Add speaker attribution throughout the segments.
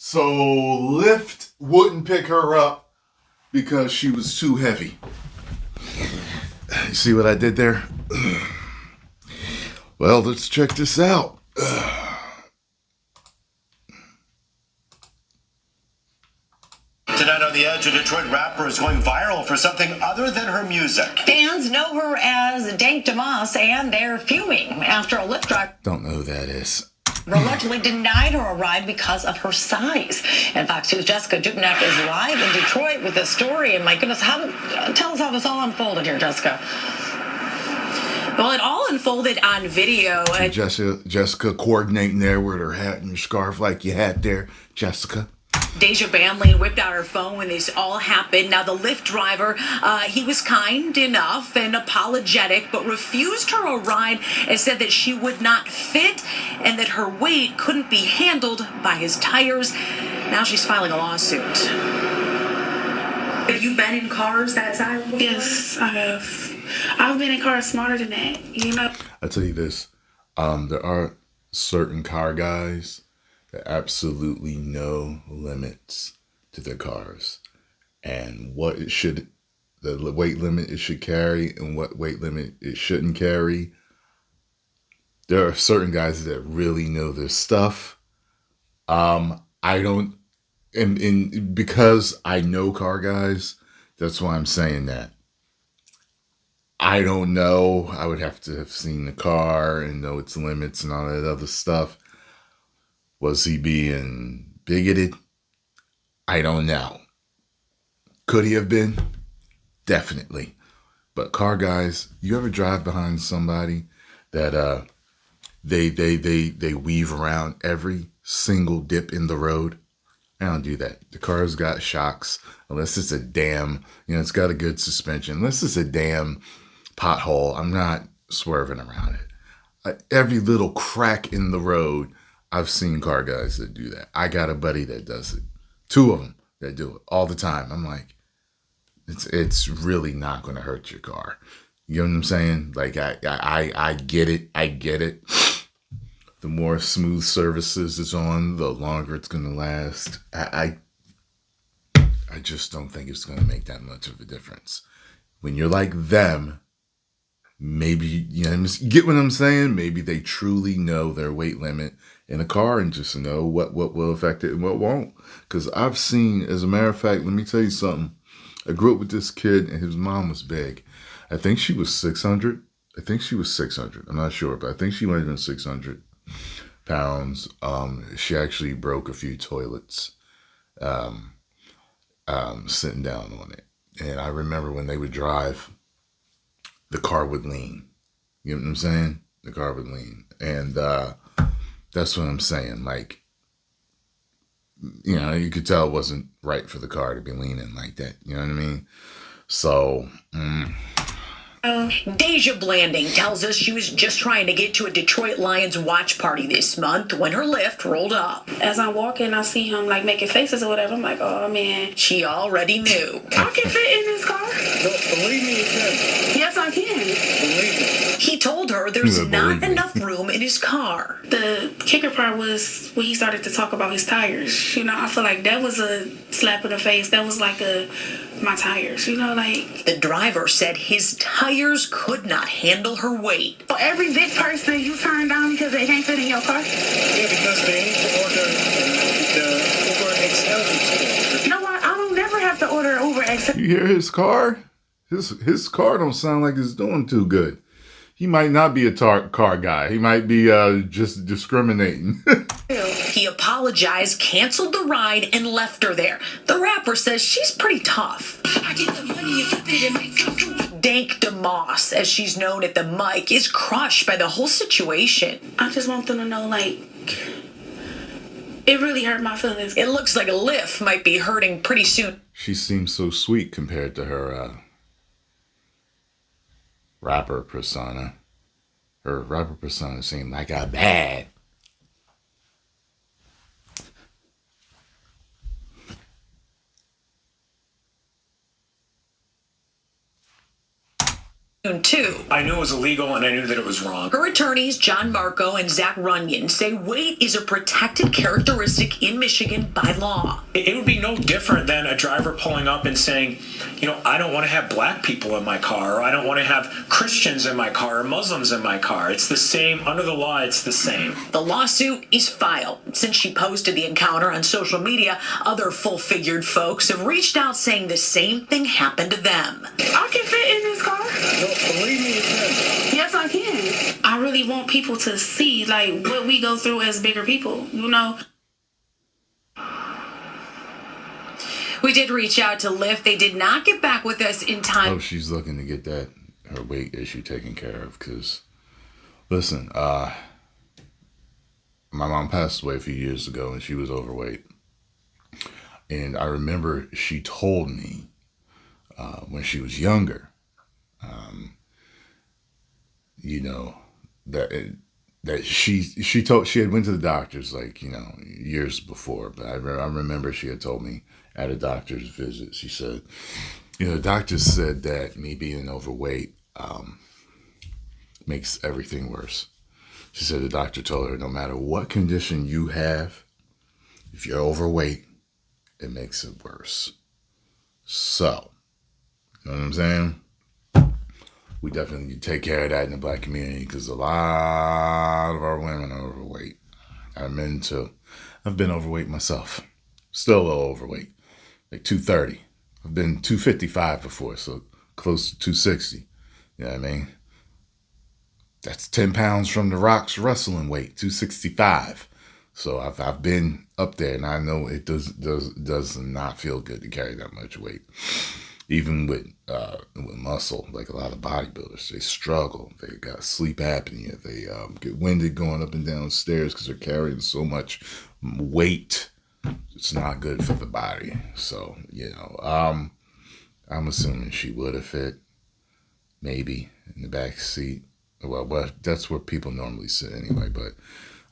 Speaker 1: So Lyft wouldn't pick her up because she was too heavy. You see what I did there? Well, let's check this out.
Speaker 2: Tonight on The Edge, a Detroit rapper is going viral for something other than her music.
Speaker 3: Fans know her as Dank DeMoss, and they're fuming after a Lyft driver
Speaker 1: Don't know who that is.
Speaker 3: allegedly denied her a ride because of her size. And Fox 2's Jessica Dubnak is live in Detroit with this story. And my goodness, tell us how this all unfolded here, Jessica.
Speaker 4: Well, it all unfolded on video.
Speaker 1: Jessica coordinating there with her hat and her scarf like you had there, Jessica.
Speaker 4: Deja Bamley whipped out her phone when this all happened. Now, the Lyft driver, he was kind enough and apologetic, but refused her a ride and said that she would not fit and that her weight couldn't be handled by his tires. Now she's filing a lawsuit. Have you been in cars that size before?
Speaker 5: Yes, I have. I've been in cars smaller than that, you know.
Speaker 1: I tell you this, there are certain car guys that absolutely no limits to their cars and what it should, the weight limit it should carry and what weight limit it shouldn't carry. There are certain guys that really know their stuff. I don't, and because I know car guys, that's why I'm saying that. I don't know. I would have to have seen the car and know its limits and all that other stuff. Was he being bigoted? I don't know. Could he have been? Definitely. But car guys, you ever drive behind somebody that they weave around every single dip in the road? I don't do that. The car's got shocks, unless it's a damn, it's got a good suspension. Unless it's a damn pothole, I'm not swerving around it. Every little crack in the road, I've seen car guys that do that. I got a buddy that does it. 2 of them that do it all the time. I'm like, it's really not going to hurt your car. You know what I'm saying? Like, I get it. I get it. The more smooth surfaces it's on, the longer it's going to last. I just don't think it's going to make that much of a difference. When you're like them, maybe, you get what I'm saying? Maybe they truly know their weight limit in a car and just know what will affect it and what won't. Because I've seen, as a matter of fact, let me tell you something. I grew up with this kid and his mom was big. I think she was 600. I'm not sure, but I think she might have been 600 pounds. She actually broke a few toilets sitting down on it. And I remember when they would drive, the car would lean. You know what I'm saying? The car would lean. And that's what I'm saying. Like, you could tell it wasn't right for the car to be leaning like that. You know what I mean? So,
Speaker 4: Deja Blanding tells us she was just trying to get to a Detroit Lions watch party this month when her Lyft rolled up.
Speaker 5: As I'm walking, I see him like making faces or whatever. I'm like, oh man.
Speaker 4: She already knew.
Speaker 5: I can fit in this car.
Speaker 2: No, believe me, you can.
Speaker 5: Yes, I can.
Speaker 2: Believe me.
Speaker 4: He told her there's not enough room in his car.
Speaker 5: The kicker part was when he started to talk about his tires. I feel like that was a slap in the face. That was like my tires, like.
Speaker 4: The driver said his tires could not handle her weight.
Speaker 5: For every big person you turn down because they can't fit in your car?
Speaker 2: Yeah, because they need to order the Uber XL.
Speaker 5: You know what? I don't never have to order Uber XL.
Speaker 1: you hear his car? His car don't sound like it's doing too good. He might not be a car guy. He might be just discriminating.
Speaker 4: He apologized, canceled the ride, and left her there. The rapper says she's pretty tough.
Speaker 5: I get the money if it makes my food.
Speaker 4: Dank DeMoss, as she's known at the mic, is crushed by the whole situation.
Speaker 5: I just want them to know, it really hurt my feelings.
Speaker 4: It looks like a Lyft might be hurting pretty soon.
Speaker 1: She seems so sweet compared to her rapper persona. Her rapper persona seemed like a bad.
Speaker 3: Too.
Speaker 6: I knew it was illegal and I knew that it was wrong.
Speaker 4: Her attorneys, John Marco and Zach Runyon, say weight is a protected characteristic in Michigan by law.
Speaker 6: It would be no different than a driver pulling up and saying, I don't want to have black people in my car, or I don't want to have Christians in my car, or Muslims in my car. It's the same. Under the law, it's the same.
Speaker 4: The lawsuit is filed. Since she posted the encounter on social media, other full-figured folks have reached out saying the same thing happened to them.
Speaker 5: I can fit in this car.
Speaker 6: Believe me, it
Speaker 5: Yes, I can. I really want people to see, like, what we go through as bigger people,
Speaker 4: We did reach out to LYFT. They did not get back with us in time.
Speaker 1: Oh, she's looking to get her weight issue taken care of. Because, listen, my mom passed away a few years ago and she was overweight. And I remember she told me when she was younger, that she had went to the doctors years before, but I remember she had told me at a doctor's visit, she said, the doctors said that me being overweight makes everything worse. She said the doctor told her no matter what condition you have, if you're overweight, it makes it worse. So, you know what I'm saying? We definitely need to take care of that in the black community because a lot of our women are overweight. Our men too. I've been overweight myself. Still a little overweight. Like 230. I've been 255 before, so close to 260. You know what I mean? That's 10 pounds from The Rock's wrestling weight, 265. So I've been up there, and I know it does not feel good to carry that much weight. Even with muscle, like a lot of bodybuilders, they struggle. They got sleep apnea. They get winded going up and down stairs because they're carrying so much weight. It's not good for the body. So, I'm assuming she would have fit, maybe, in the back seat. Well, that's where people normally sit anyway. But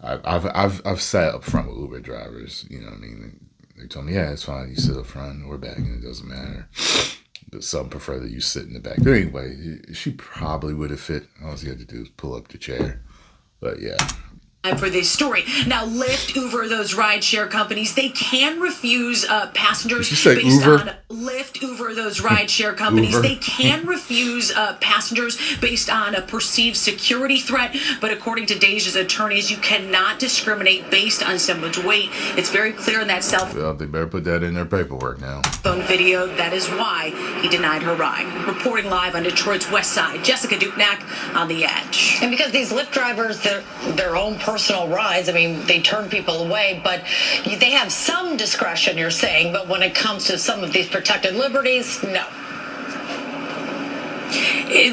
Speaker 1: I've sat up front with Uber drivers. You know what I mean? They told me, yeah, it's fine. You sit up front or back, and it doesn't matter. But some prefer that you sit in the back. But anyway, she probably would have fit. All you had to do is pull up the chair. But yeah.
Speaker 4: For this story. Now, LYFT, Uber, those rideshare companies, they can refuse passengers
Speaker 1: Did you say
Speaker 4: based
Speaker 1: Uber?
Speaker 4: on LYFT, Uber, those rideshare companies.
Speaker 1: Uber?
Speaker 4: They can refuse passengers based on a perceived security threat. But according to Deja's attorneys, you cannot discriminate based on someone's weight. It's very clear in that
Speaker 1: Well, they better put that in their paperwork now.
Speaker 4: phone video. That is why he denied her ride. Reporting live on Detroit's West Side, Jessica Duknak on The Edge.
Speaker 3: And because these Lyft drivers, their own personal rides, I mean, they turn people away, but they have some discretion, you're saying, but when it comes to some of these protected liberties, no.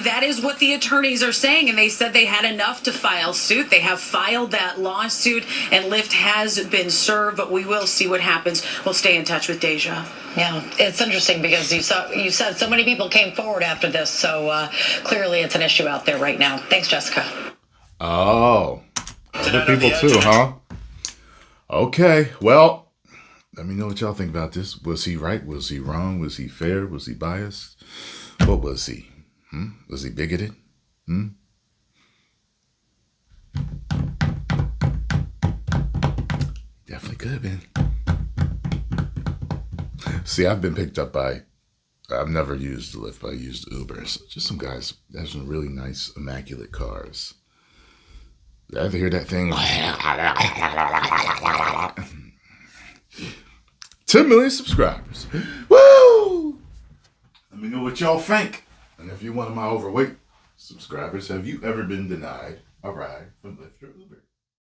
Speaker 4: That is what the attorneys are saying, and they said they had enough to file suit. They have filed that lawsuit, and LYFT has been served, but we will see what happens. We'll stay in touch with Deja.
Speaker 3: Yeah, it's interesting because you said so many people came forward after this, so clearly it's an issue out there right now. Thanks, Jessica.
Speaker 1: Oh, other people too, huh? Okay, well, let me know what y'all think about this. Was he right? Was he wrong? Was he fair? Was he biased? What was he? Was he bigoted? Definitely could have been. See, I've been picked up by, I've never used Lyft, but I used Uber. So just some guys that have some really nice, immaculate cars. You ever hear that thing? 10 million subscribers. Woo! Let me know what y'all think. And if you're one of my overweight subscribers, have you ever been denied a ride from Lyft or Uber?